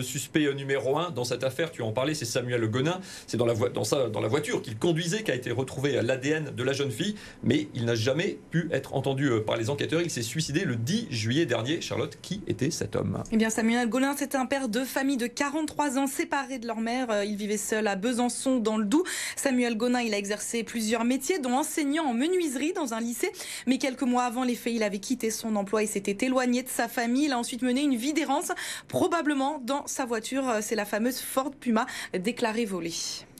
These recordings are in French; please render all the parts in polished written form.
suspect numéro 1 dans cette affaire, tu en parlais, c'est Samuel Gonin. C'est dans la voiture qu'il conduisait qu'a été retrouvé l'ADN de la jeune fille, mais il n'a jamais pu être entendu par les enquêteurs. Il s'est suicidé le 10 juillet dernier. Charlotte, qui était cet homme? Eh bien, Samuel Gonin, c'était un père de famille de 43 ans, séparé de leur mère. Il vivait seul à Besançon, dans le Doubs. Samuel Gonin, il a exercé plusieurs métiers, dont enseignant en menuiserie dans un lycée. Mais quelques mois avant les faits, il avait quitté son emploi et s'était éloigné de sa famille. Il a ensuite mené une vie d'errance, probablement dans sa voiture. C'est la fameuse Ford Puma déclarée volée.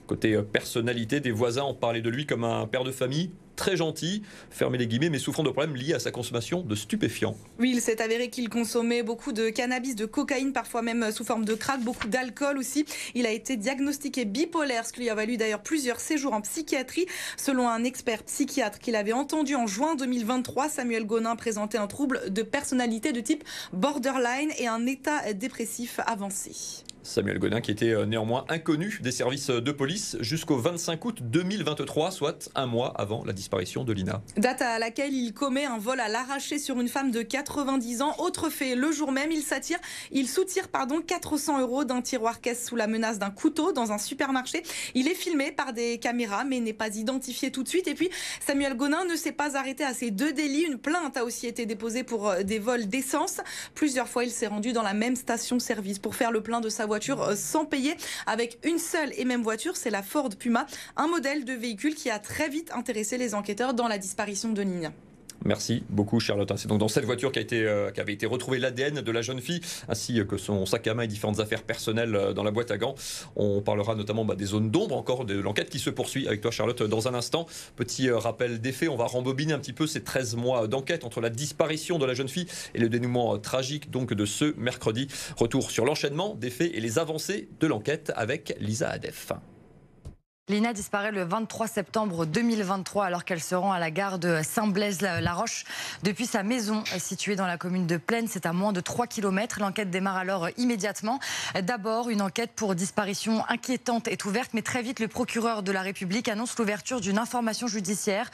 Côté personnalité, des voisins ont parlé de lui comme un père de famille très gentil, fermez les guillemets, mais souffrant de problèmes liés à sa consommation de stupéfiants. Oui, il s'est avéré qu'il consommait beaucoup de cannabis, de cocaïne, parfois même sous forme de crack, beaucoup d'alcool aussi. Il a été diagnostiqué bipolaire, ce qui lui a valu d'ailleurs plusieurs séjours en psychiatrie. Selon un expert psychiatre qu'il avait entendu en juin 2023, Samuel Gonin présentait un trouble de personnalité de type borderline et un état dépressif avancé. Samuel Gonin qui était néanmoins inconnu des services de police jusqu'au 25 août 2023, soit un mois avant la disparition de Lina. Date à laquelle il commet un vol à l'arraché sur une femme de 90 ans. Autre fait, le jour même, il soutire 400 € d'un tiroir caisse sous la menace d'un couteau dans un supermarché. Il est filmé par des caméras mais n'est pas identifié tout de suite. Et puis Samuel Gonin ne s'est pas arrêté à ces deux délits. Une plainte a aussi été déposée pour des vols d'essence. Plusieurs fois, il s'est rendu dans la même station-service pour faire le plein de sa voiture sans payer avec une seule et même voiture, c'est la Ford Puma, un modèle de véhicule qui a très vite intéressé les enquêteurs dans la disparition de Nina. Merci beaucoup Charlotte. C'est donc dans cette voiture qu'avait été retrouvé l'ADN de la jeune fille, ainsi que son sac à main et différentes affaires personnelles dans la boîte à gants. On parlera notamment des zones d'ombre encore, de l'enquête qui se poursuit avec toi Charlotte dans un instant. Petit rappel des faits, on va rembobiner un petit peu ces 13 mois d'enquête entre la disparition de la jeune fille et le dénouement tragique donc de ce mercredi. Retour sur l'enchaînement des faits et les avancées de l'enquête avec Lisa Adef. Lina disparaît le 23 septembre 2023 alors qu'elle se rend à la gare de Saint-Blaise-la-Roche. Depuis sa maison située dans la commune de Plaine, c'est à moins de 3 km. L'enquête démarre alors immédiatement. D'abord, une enquête pour disparition inquiétante est ouverte, mais très vite, le procureur de la République annonce l'ouverture d'une information judiciaire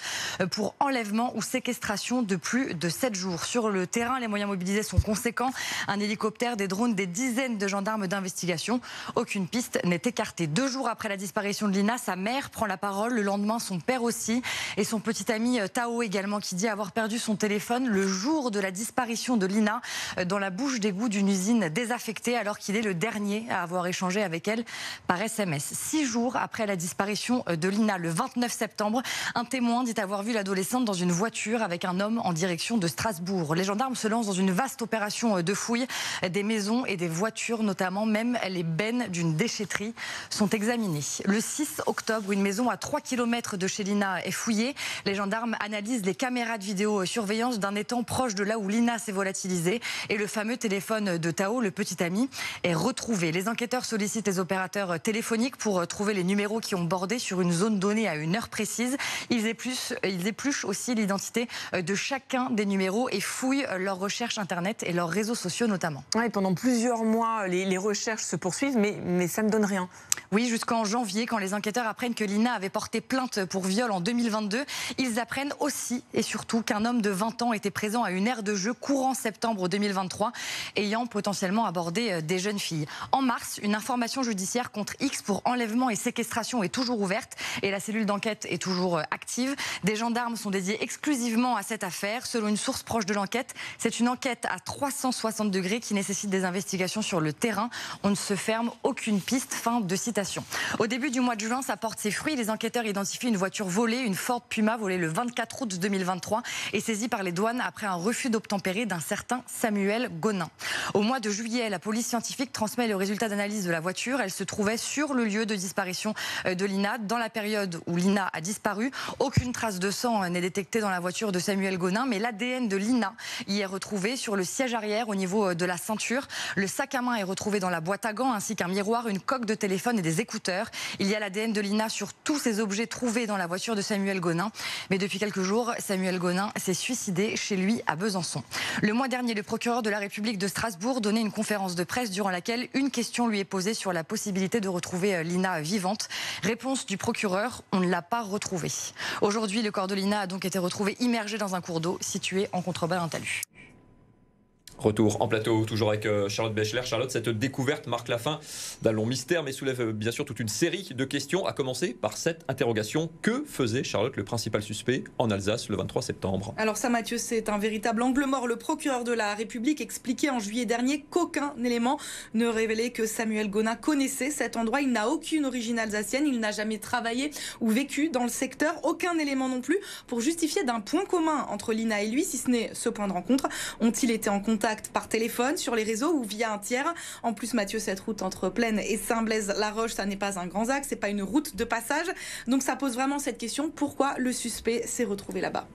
pour enlèvement ou séquestration de plus de 7 jours. Sur le terrain, les moyens mobilisés sont conséquents. Un hélicoptère, des drones, des dizaines de gendarmes d'investigation. Aucune piste n'est écartée. 2 jours après la disparition de Lina, sa mère prend la parole, le lendemain son père aussi et son petit ami Tao également qui dit avoir perdu son téléphone le jour de la disparition de Lina dans la bouche d'égout d'une usine désaffectée alors qu'il est le dernier à avoir échangé avec elle par SMS. 6 jours après la disparition de Lina, le 29 septembre, un témoin dit avoir vu l'adolescente dans une voiture avec un homme en direction de Strasbourg. Les gendarmes se lancent dans une vaste opération de fouille des maisons et des voitures, notamment même les bennes d'une déchetterie sont examinées. Le 6 octobre, une maison à 3 km de chez Lina est fouillée. Les gendarmes analysent les caméras de vidéosurveillance d'un étang proche de là où Lina s'est volatilisée et le fameux téléphone de Tao, le petit ami, est retrouvé. Les enquêteurs sollicitent les opérateurs téléphoniques pour trouver les numéros qui ont bordé sur une zone donnée à une heure précise. Ils épluchent aussi l'identité de chacun des numéros et fouillent leurs recherches internet et leurs réseaux sociaux notamment. Ouais, pendant plusieurs mois, les recherches se poursuivent, mais ça ne donne rien. Oui, jusqu'en janvier, quand les enquêteurs apprennent que Lina avait porté plainte pour viol en 2022, ils apprennent aussi et surtout qu'un homme de 20 ans était présent à une aire de jeu courant septembre 2023, ayant potentiellement abordé des jeunes filles. En mars, une information judiciaire contre X pour enlèvement et séquestration est toujours ouverte et la cellule d'enquête est toujours active. Des gendarmes sont dédiés exclusivement à cette affaire. Selon une source proche de l'enquête, c'est une enquête à 360 degrés qui nécessite des investigations sur le terrain. On ne se ferme aucune piste. Fin de citation. Au début du mois de juin, ça porte ses fruits. Les enquêteurs identifient une voiture volée, une Ford Puma volée le 24 août 2023 et saisie par les douanes après un refus d'obtempérer d'un certain Samuel Gonin. Au mois de juillet, la police scientifique transmet le résultat d'analyse de la voiture. Elle se trouvait sur le lieu de disparition de Lina. Dans la période où Lina a disparu, aucune trace de sang n'est détectée dans la voiture de Samuel Gonin, mais l'ADN de Lina y est retrouvé sur le siège arrière au niveau de la ceinture. Le sac à main est retrouvé dans la boîte à gants ainsi qu'un miroir, une coque de téléphone et des écouteurs. Il y a l'ADN de Lina sur tous ces objets trouvés dans la voiture de Samuel Gonin. Mais depuis quelques jours, Samuel Gonin s'est suicidé chez lui à Besançon. Le mois dernier, le procureur de la République de Strasbourg donnait une conférence de presse durant laquelle une question lui est posée sur la possibilité de retrouver Lina vivante. Réponse du procureur, on ne l'a pas retrouvée. Aujourd'hui, le corps de Lina a donc été retrouvé immergé dans un cours d'eau situé en contrebas d'un talus. Retour en plateau, toujours avec Charlotte Bechler. Charlotte, cette découverte marque la fin d'un long mystère, mais soulève bien sûr toute une série de questions, à commencer par cette interrogation. Que faisait Charlotte, le principal suspect, en Alsace le 23 septembre? Alors ça, Mathieu, c'est un véritable angle mort. Le procureur de la République expliquait en juillet dernier qu'aucun élément ne révélait que Samuel Gonin connaissait cet endroit. Il n'a aucune origine alsacienne, il n'a jamais travaillé ou vécu dans le secteur. Aucun élément non plus pour justifier d'un point commun entre Lina et lui, si ce n'est ce point de rencontre. Ont-ils été en contact par téléphone, sur les réseaux ou via un tiers? En plus, Mathieu, cette route entre Plaine et Saint-Blaise-la-Roche, ça n'est pas un grand axe, c'est pas une route de passage. Donc ça pose vraiment cette question, pourquoi le suspect s'est retrouvé là-bas?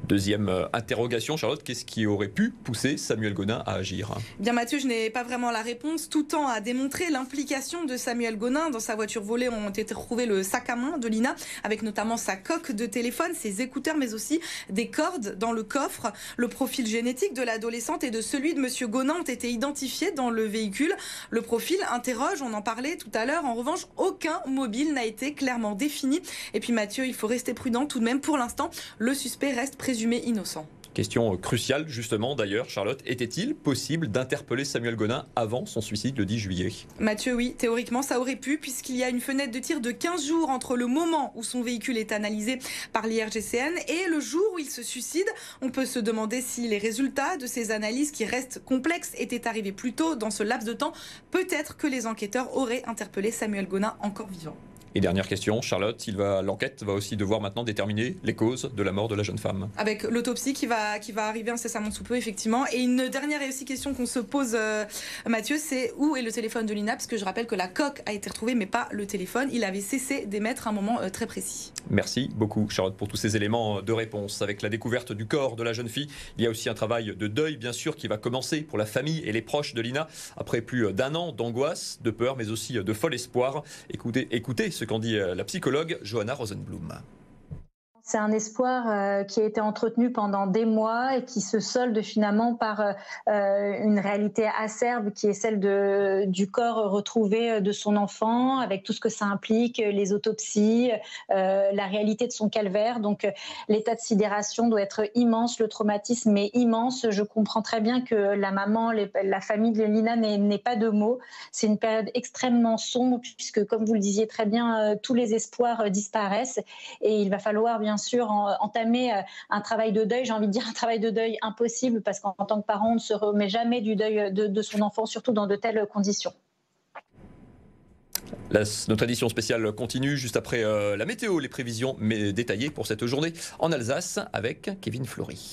Deuxième interrogation, Charlotte, qu'est-ce qui aurait pu pousser Samuel Gonin à agir? Bien Mathieu, je n'ai pas vraiment la réponse. Tout tend à démontrer l'implication de Samuel Gonin. Dans sa voiture volée ont été retrouvés le sac à main de Lina, avec notamment sa coque de téléphone, ses écouteurs, mais aussi des cordes dans le coffre. Le profil génétique de l'adolescente et de celui de Monsieur Gonin ont été identifiés dans le véhicule. Le profil interroge, on en parlait tout à l'heure. En revanche, aucun mobile n'a été clairement défini. Et puis Mathieu, il faut rester prudent tout de même. Pour l'instant, le suspect reste présumé innocent. Question cruciale justement d'ailleurs, Charlotte, était-il possible d'interpeller Samuel Gonin avant son suicide le 10 juillet? Mathieu, oui, théoriquement ça aurait pu, puisqu'il y a une fenêtre de tir de 15 jours entre le moment où son véhicule est analysé par l'IRGCN et le jour où il se suicide. On peut se demander si les résultats de ces analyses, qui restent complexes, étaient arrivés plus tôt dans ce laps de temps. Peut-être que les enquêteurs auraient interpellé Samuel Gonin encore vivant. Et dernière question, Charlotte, l'enquête va aussi devoir maintenant déterminer les causes de la mort de la jeune femme. Avec l'autopsie qui va arriver incessamment sous peu, effectivement. Et une dernière et aussi question qu'on se pose, Mathieu, c'est où est le téléphone de Lina? Parce que je rappelle que la coque a été retrouvée, mais pas le téléphone. Il avait cessé d'émettre à un moment très précis. Merci beaucoup, Charlotte, pour tous ces éléments de réponse. Avec la découverte du corps de la jeune fille, il y a aussi un travail de deuil, bien sûr, qui va commencer pour la famille et les proches de Lina, après plus d'un an d'angoisse, de peur, mais aussi de fol espoir. Écoutez ce qu'en dit la psychologue Johanna Rosenblum. C'est un espoir qui a été entretenu pendant des mois et qui se solde finalement par une réalité acerbe qui est celle du corps retrouvé de son enfant, avec tout ce que ça implique, les autopsies, la réalité de son calvaire. Donc l'état de sidération doit être immense, le traumatisme est immense. Je comprends très bien que la maman, la famille de Lina n'ait pas de mots. C'est une période extrêmement sombre puisque, comme vous le disiez très bien, tous les espoirs disparaissent et il va falloir bien sûr entamer un travail de deuil, j'ai envie de dire un travail de deuil impossible parce qu'en tant que parent, on ne se remet jamais du deuil de son enfant, surtout dans de telles conditions. Notre édition spéciale continue juste après la météo, les prévisions détaillées pour cette journée en Alsace avec Kevin Fleury.